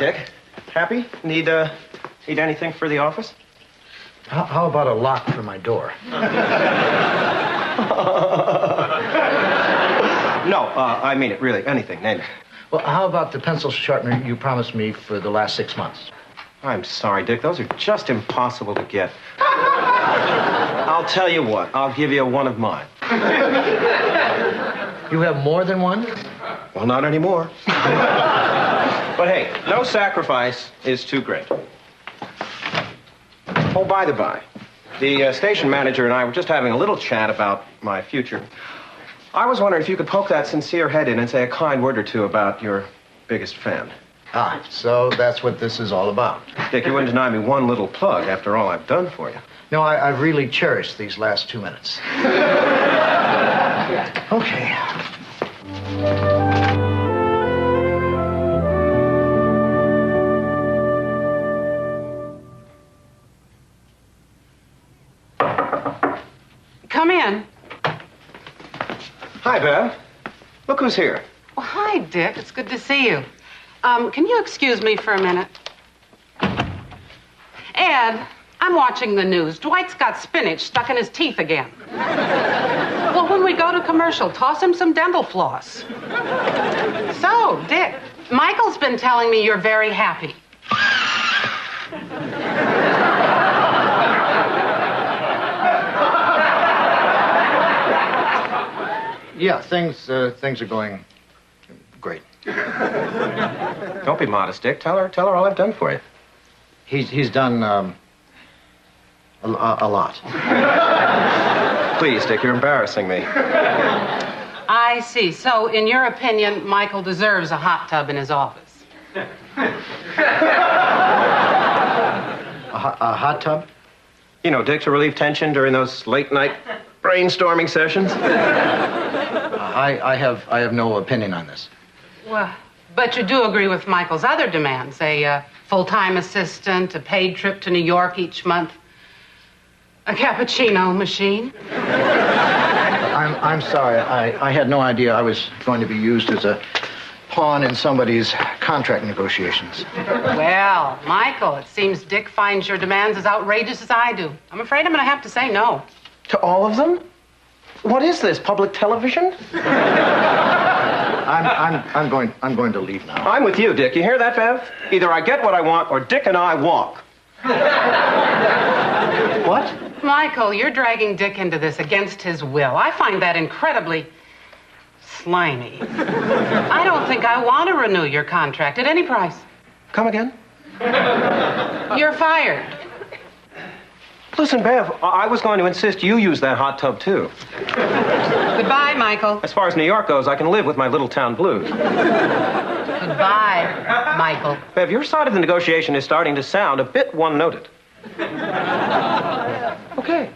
Dick. Happy? Need anything for the office? How about a lock for my door? No, I mean it, really. Anything, name it. Well, how about the pencil sharpener you promised me for the last 6 months? I'm sorry, Dick. Those are just impossible to get. I'll tell you what. I'll give you one of mine. You have more than one? Well, not anymore. But hey, no sacrifice is too great. Oh, by the by, the station manager and I were just having a little chat about my future. I was wondering if you could poke that sincere head in and say a kind word or two about your biggest fan. Ah, so that's what this is all about. Dick, you wouldn't deny me one little plug after all I've done for you. No, I've really cherished these last 2 minutes. Okay. Come in. Hi, Bev. Look who's here. Well, hi, Dick. It's good to see you. Can you excuse me for a minute? Ed, I'm watching the news. Dwight's got spinach stuck in his teeth again. Well, when we go to commercial, toss him some dental floss. So, Dick, Michael's been telling me you're very happy. Yeah, things are going great. Don't be modest, Dick. Tell her all I've done for you. He's done a lot. Please, Dick, you're embarrassing me. I see. So, in your opinion, Michael deserves a hot tub in his office. A hot tub? You know, Dick, to relieve tension during those late-night brainstorming sessions. I have no opinion on this. Well, but you do agree with Michael's other demands, a full-time assistant, a paid trip to New York each month, a cappuccino machine. I'm sorry. I had no idea I was going to be used as a pawn in somebody's contract negotiations. Well, Michael, it seems Dick finds your demands as outrageous as I do. I'm afraid I'm going to have to say no. To all of them? What is this, public television? I'm going to leave now. I'm with you, Dick. You hear that, Bev? Either I get what I want or Dick and I walk. What? Michael, you're dragging Dick into this against his will. I find that incredibly slimy. I don't think I want to renew your contract at any price. Come again? You're fired. Listen, Bev, I was going to insist you use that hot tub, too. Goodbye, Michael. As far as New York goes, I can live with my little town blues. Goodbye, Michael. Bev, your side of the negotiation is starting to sound a bit one-noted. Okay.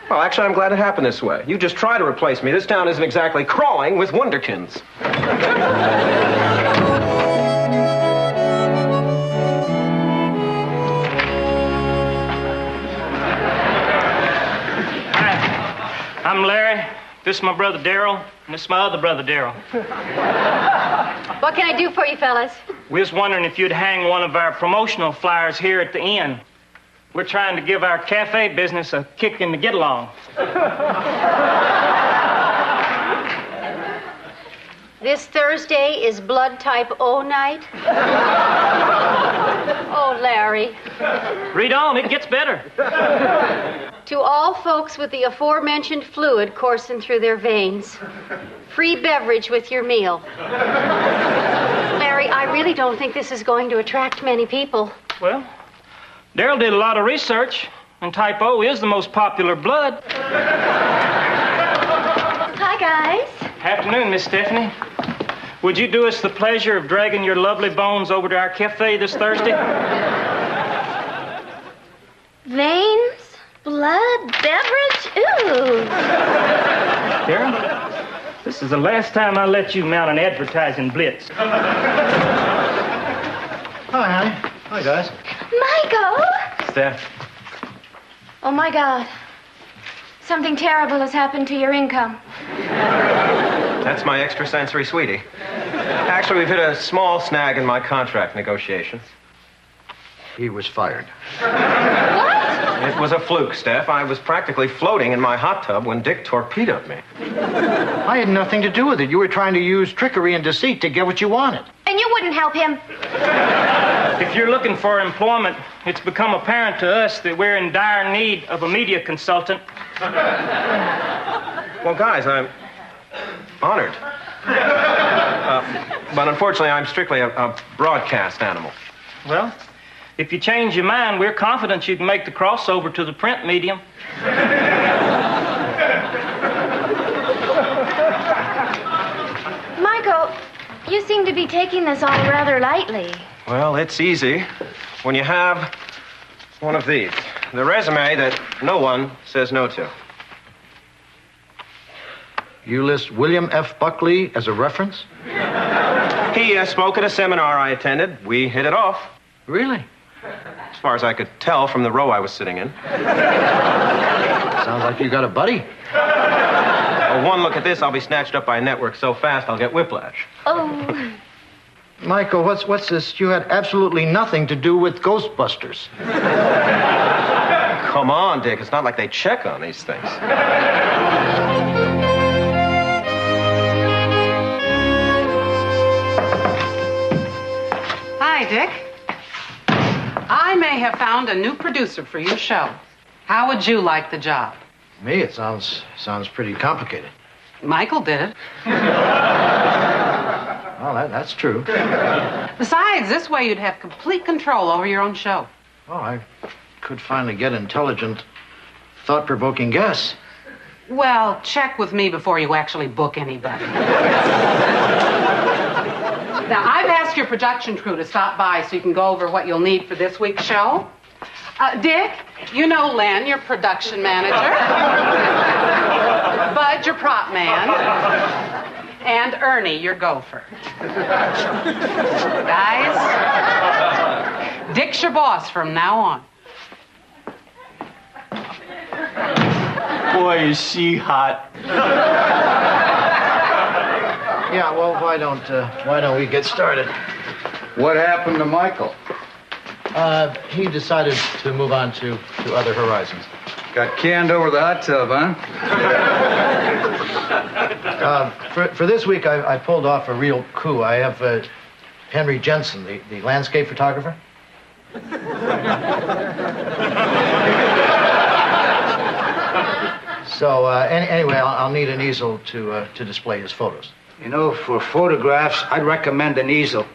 Well, actually, I'm glad it happened this way. You just try to replace me. This town isn't exactly crawling with wonderkins. I'm Larry. This is my brother Darryl, and this is my other brother Darryl. What can I do for you, fellas? We was wondering if you'd hang one of our promotional flyers here at the inn. We're trying to give our cafe business a kick in the get-along. This Thursday is blood type O night. Oh, Larry. Read on, it gets better. To all folks with the aforementioned fluid coursing through their veins, free beverage with your meal. Larry, I really don't think this is going to attract many people. Well, Darryl did a lot of research, and type O is the most popular blood. Hi, guys. Afternoon, Miss Stephanie. Would you do us the pleasure of dragging your lovely bones over to our cafe this Thursday? Veins? Blood? Beverage? Ooh. Darryl, this is the last time I let you mount an advertising blitz. Hi, honey. Hi, guys. Michael! Steph. Oh, my God. Something terrible has happened to your income. That's my extrasensory sweetie. Actually, we've hit a small snag in my contract negotiations. He was fired. What? It was a fluke, Steph. I was practically floating in my hot tub when Dick torpedoed me. I had nothing to do with it. You were trying to use trickery and deceit to get what you wanted. And you wouldn't help him? If you're looking for employment, it's become apparent to us that we're in dire need of a media consultant. Well, guys, I'm honored. But unfortunately, I'm strictly a broadcast animal. Well, if you change your mind, we're confident you can make the crossover to the print medium. Michael, you seem to be taking this all rather lightly. Well, it's easy when you have one of these. The resume that no one says no to. You list William F. Buckley as a reference? He spoke at a seminar I attended. We hit it off. Really? As far as I could tell from the row I was sitting in. Sounds like you got a buddy. Well, one look at this, I'll be snatched up by a network so fast I'll get whiplash. Oh. Michael, what's this? You had absolutely nothing to do with Ghostbusters. Come on, Dick. It's not like they check on these things. Hi, Dick. I may have found a new producer for your show. How would you like the job? Me, it sounds pretty complicated. Michael did it. Well, that's true. Besides, this way you'd have complete control over your own show. Oh, I could finally get intelligent, thought-provoking guests. Well, check with me before you actually book anybody. Now, I've asked your production crew to stop by so you can go over what you'll need for this week's show. Dick, you know Len, your production manager. Bud, your prop man. And Ernie, your gopher. Guys, Dick's your boss from now on. Boy, is she hot. Yeah, well, why don't we get started? What happened to Michael? He decided to move on to other horizons. Got canned over the hot tub, huh? For this week, I pulled off a real coup. I have Henry Jensen, the landscape photographer. So anyway, I'll need an easel to display his photos. You know, for photographs, I'd recommend an easel.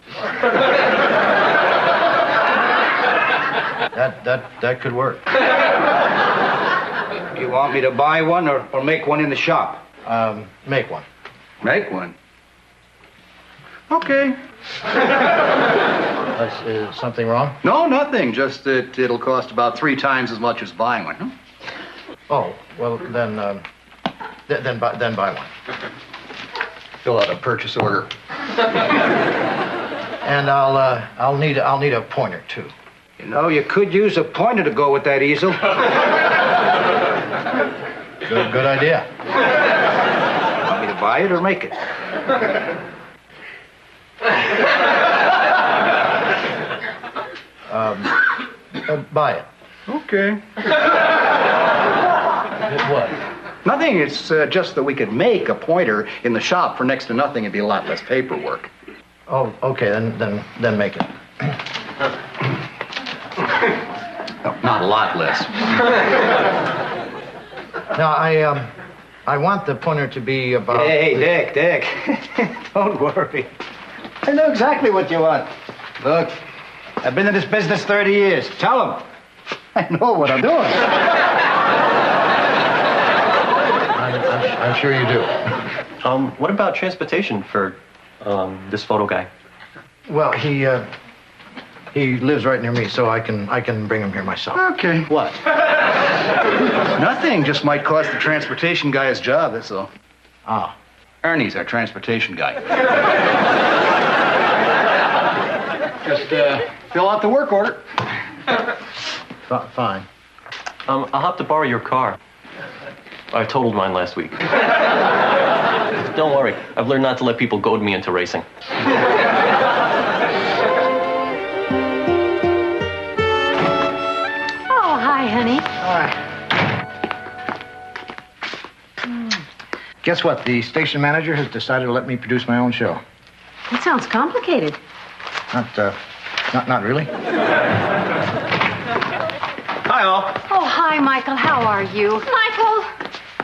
That could work. You want me to buy one or make one in the shop? Make one. Make one. Okay. Is something wrong? No, nothing. Just that it'll cost about 3 times as much as buying one. Huh? Oh, well then buy one. Fill out a purchase order. And I'll need a pointer too. You know, you could use a pointer to go with that easel. Good idea. Want me to buy it or make it? Buy it. Okay. What? Nothing. It's just that we could make a pointer in the shop for next to nothing. It'd be a lot less paperwork. Oh, okay. Then make it. No, not a lot less. Now I want the pointer to be about. Hey, Dick. Don't worry. I know exactly what you want. Look, I've been in this business 30 years. Tell them. I know what I'm doing. I'm sure you do. What about transportation for this photo guy? Well, he lives right near me, so I can bring him here myself. Okay. What? Nothing. Just might cost the transportation guy his job, that's all. Ah. Ernie's our transportation guy. Just fill out the work order. Fine. I'll have to borrow your car. I totaled mine last week. Don't worry. I've learned not to let people goad me into racing. Oh, hi, honey. Guess what? The station manager has decided to let me produce my own show. That sounds complicated. Not really. Hi, all. Oh, hi, Michael. How are you? Michael,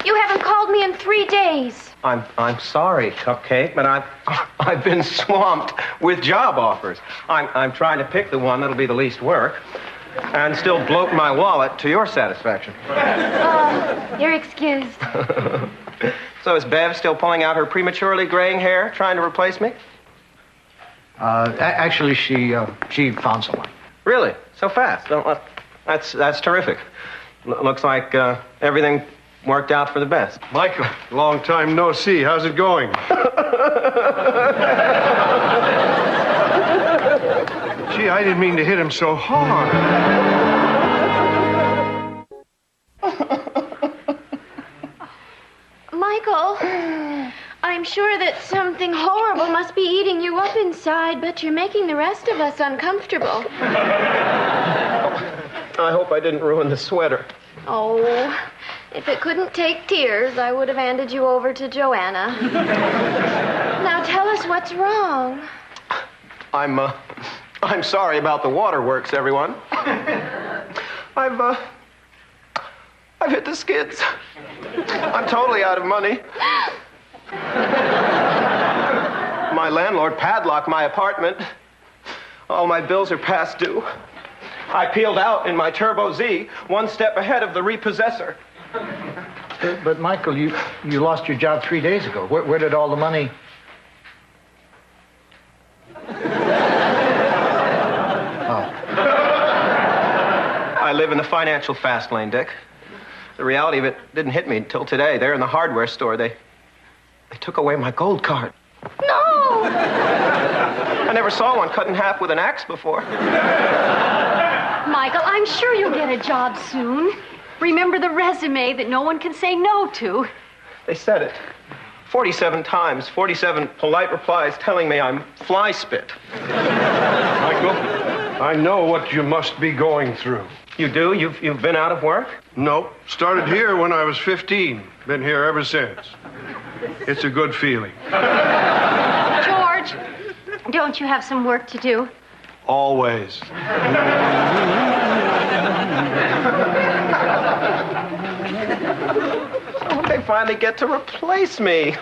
you haven't called me in 3 days. I'm sorry, Cupcake, but I've been swamped with job offers. I'm trying to pick the one that'll be the least work and still bloat my wallet to your satisfaction. You're excused. So is Bev still pulling out her prematurely graying hair, trying to replace me? Actually, she found someone. Really? So fast? That's terrific. Looks like everything worked out for the best. Michael, long time no see. How's it going? Gee, I didn't mean to hit him so hard. Michael, I'm sure that something horrible must be eating you up inside, but you're making the rest of us uncomfortable. I hope I didn't ruin the sweater. Oh, if it couldn't take tears, I would have handed you over to Joanna. Now tell us what's wrong. I'm sorry about the waterworks, everyone. I've hit the skids. I'm totally out of money. My landlord padlocked my apartment. All my bills are past due. I peeled out in my Turbo Z, one step ahead of the repossessor. But Michael, you lost your job 3 days ago. Where did all the money... I live in the financial fast lane, Dick. The reality of it didn't hit me until today. There in the hardware store, they took away my gold card. No! I never saw one cut in half with an axe before. Michael, I'm sure you'll get a job soon. Remember the resume that no one can say no to. They said it 47 times, 47 polite replies telling me I'm fly spit. Michael, I know what you must be going through. You do? You've been out of work? Nope. Started here when I was 15. Been here ever since. It's a good feeling. George, don't you have some work to do? Always. Oh, they finally get to replace me.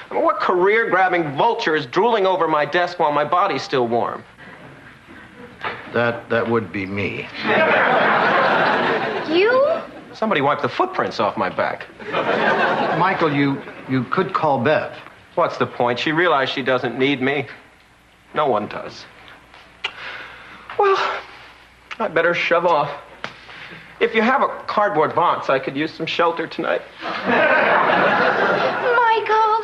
I mean, what career-grabbing vulture is drooling over my desk while my body's still warm? That would be me. You? Somebody wiped the footprints off my back. Michael, you could call Bev. What's the point? She realized she doesn't need me. No one does. Well, I better shove off. If you have a cardboard box, I could use some shelter tonight. Michael,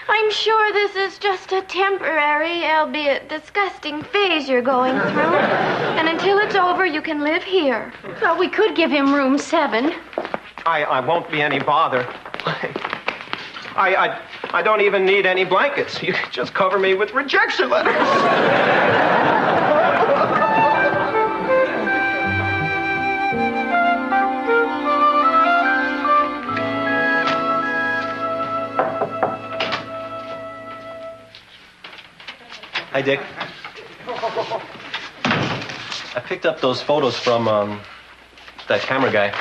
I'm sure this is just a temporary, albeit disgusting phase you're going through. And until it's over, you can live here. Well, we could give him room 7. I won't be any bother. I don't even need any blankets. You can just cover me with rejection letters. Hi, Dick. I picked up those photos from that camera guy.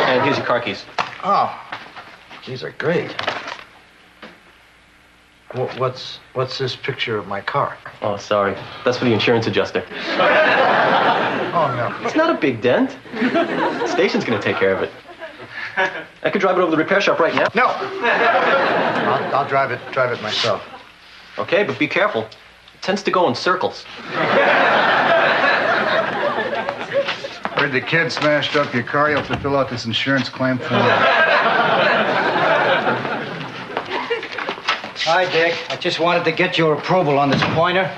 And here's your car keys. Oh, these are great. What's this picture of my car? Oh, sorry. That's for the insurance adjuster. Oh, no. It's not a big dent. The station's gonna take care of it. I could drive it over to the repair shop right now. No. I'll drive it myself. Okay, but be careful. It tends to go in circles. Heard the kid smashed up your car. You'll have to fill out this insurance claim form. Hi, Dick. I just wanted to get your approval on this pointer.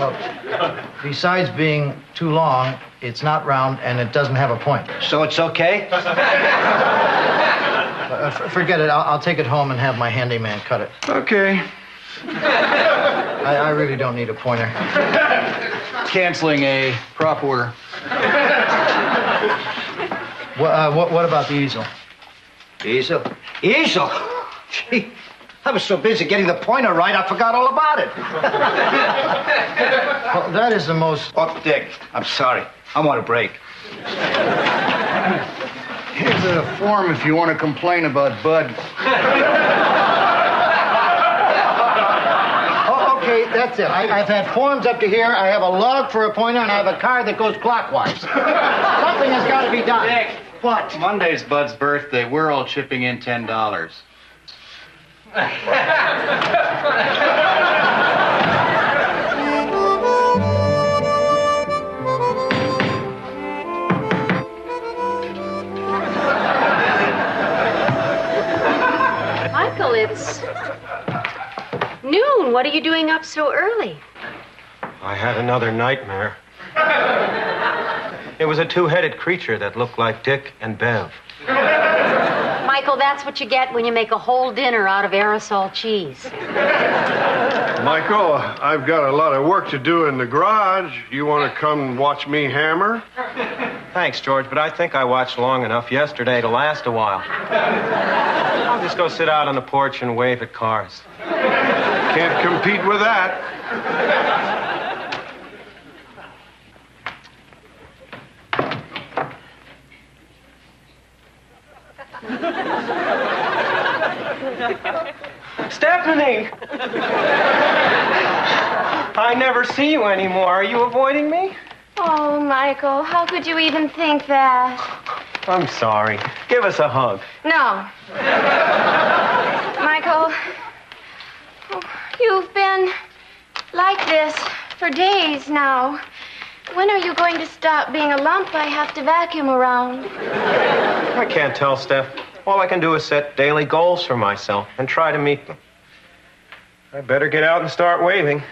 Well, besides being too long, it's not round and it doesn't have a point. So it's okay? Forget it. I'll take it home and have my handyman cut it. Okay. I really don't need a pointer. Canceling a prop order. What about the easel? Easel? Easel? Gee, I was so busy getting the pointer right, I forgot all about it. Well, that is the most... Oh, Dick, I'm sorry. I want a break. Here's a form if you want to complain about Bud. Oh, okay, that's it. I've had forms up to here. I have a log for a pointer, and I have a car that goes clockwise. Something has got to be done. Dick. What? Monday's Bud's birthday. We're all chipping in $10. Michael, it's noon. What are you doing up so early? I had another nightmare. It was a two-headed creature that looked like Dick and Bev. Michael, that's what you get when you make a whole dinner out of aerosol cheese. Michael, I've got a lot of work to do in the garage. You want to come watch me hammer? Thanks, George, but I think I watched long enough yesterday to last a while. I'll just go sit out on the porch and wave at cars. Can't compete with that. Stephanie! I never see you anymore. Are you avoiding me? Oh, Michael, how could you even think that? I'm sorry. Give us a hug. No. Michael, you've been like this for days now. When are you going to stop being a lump I have to vacuum around? I can't tell, Steph. All I can do is set daily goals for myself and try to meet them. I better get out and start waving.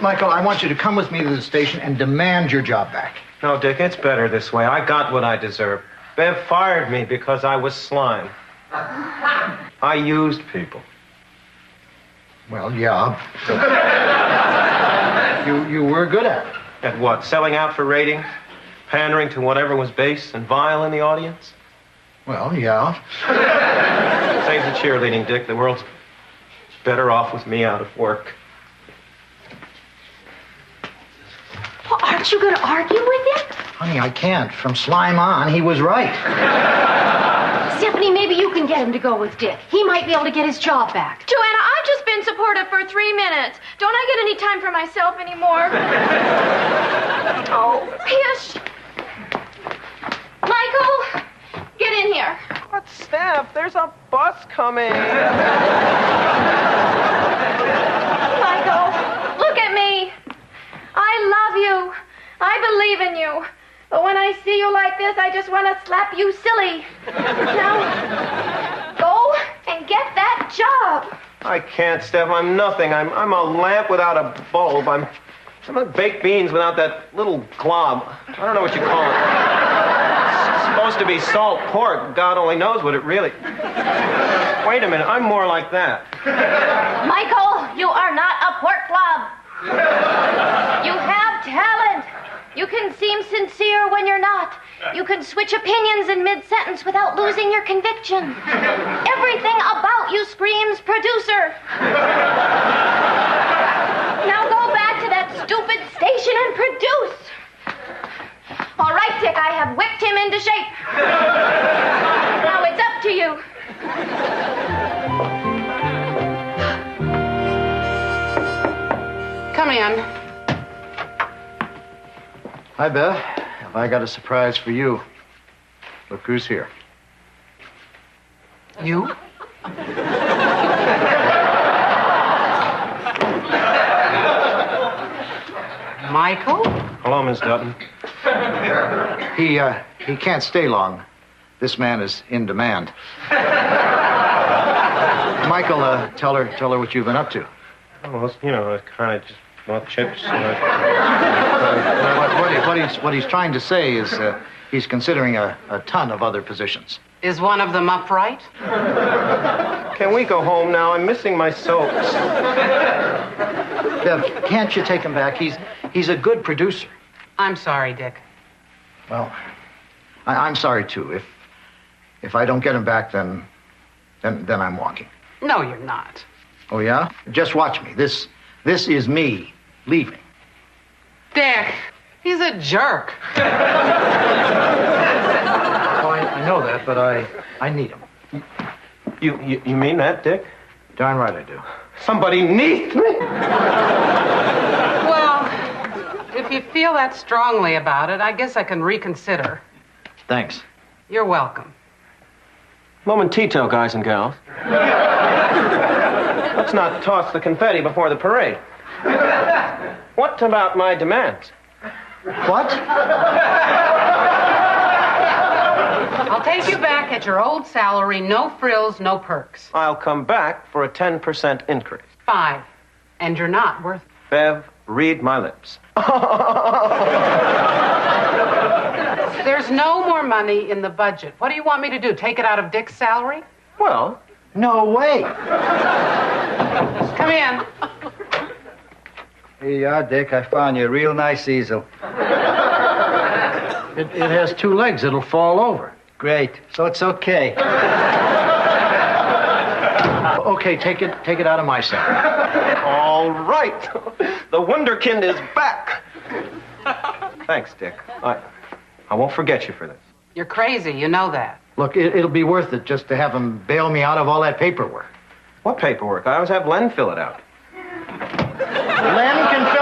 Michael, I want you to come with me to the station and demand your job back. No, Dick, it's better this way. I got what I deserved. Bev fired me because I was slime. I used people. Well, yeah. You were good at it. At what? Selling out for ratings? Pandering to whatever was base and vile in the audience? Well, yeah. Save the cheerleading, Dick. The world's better off with me out of work. Well, aren't you going to argue with him? Honey, I can't. From slime on, he was right. Stephanie, maybe you can get him to go with Dick. He might be able to get his job back. Joanna, I've just been supportive for 3 minutes. Don't I get any time for myself anymore? Oh, pish. Michael, get in here. But, Steph, there's a bus coming. Michael, look at me. I love you. I believe in you. But when I see you like this, I just want to slap you silly. Now, go and get that job. I can't, Steph. I'm nothing. I'm a lamp without a bulb. I'm like baked beans without that little glob. I don't know what you call it. It's supposed to be salt pork. God only knows what it really... Wait a minute. I'm more like that. Michael, you are not a pork glob. You have talent. You can seem sincere when you're not. You can switch opinions in mid-sentence without losing your conviction. Everything about you screams producer. Now go back to that stupid station and produce. All right, Dick, I have whipped him into shape. Now it's up to you. Come in. Hi, Bev. Have I got a surprise for you? Look who's here. You? Michael? Hello, Miss Dutton. He can't stay long. This man is in demand. Michael, tell her what you've been up to. Well, I kind of just bought chips. What he's trying to say is he's considering a ton of other positions. Is one of them upright? Can we go home now? I'm missing my soaps. Bev, can't you take him back? He's a good producer. I'm sorry, Dick. Well, I'm sorry, too. If I don't get him back, then I'm walking. No, you're not. Oh, yeah? Just watch me. This is me leaving. Dick, he's a jerk. Oh, I know that, but I need him. You mean that, Dick? Darn right I do. Somebody needs me? Well, if you feel that strongly about it, I guess I can reconsider. Thanks. You're welcome. Momentito, guys and gals. Let's not toss the confetti before the parade. What about my demands? What? I'll take you back at your old salary, no frills, no perks. I'll come back for a 10% increase. 5. And you're not worth it. Bev, read my lips. There's no more money in the budget. What do you want me to do, take it out of Dick's salary? Well, No way. Come in. Here you are, Dick. I found you a real nice easel. It has 2 legs. It'll fall over. Great. So it's okay. Okay, take it out of my salary. all right. The Wunderkind is back. Thanks, Dick. I won't forget you for this. You're crazy, you know that. Look, it'll be worth it just to have him bail me out of all that paperwork. What paperwork? I always have Len fill it out. Len can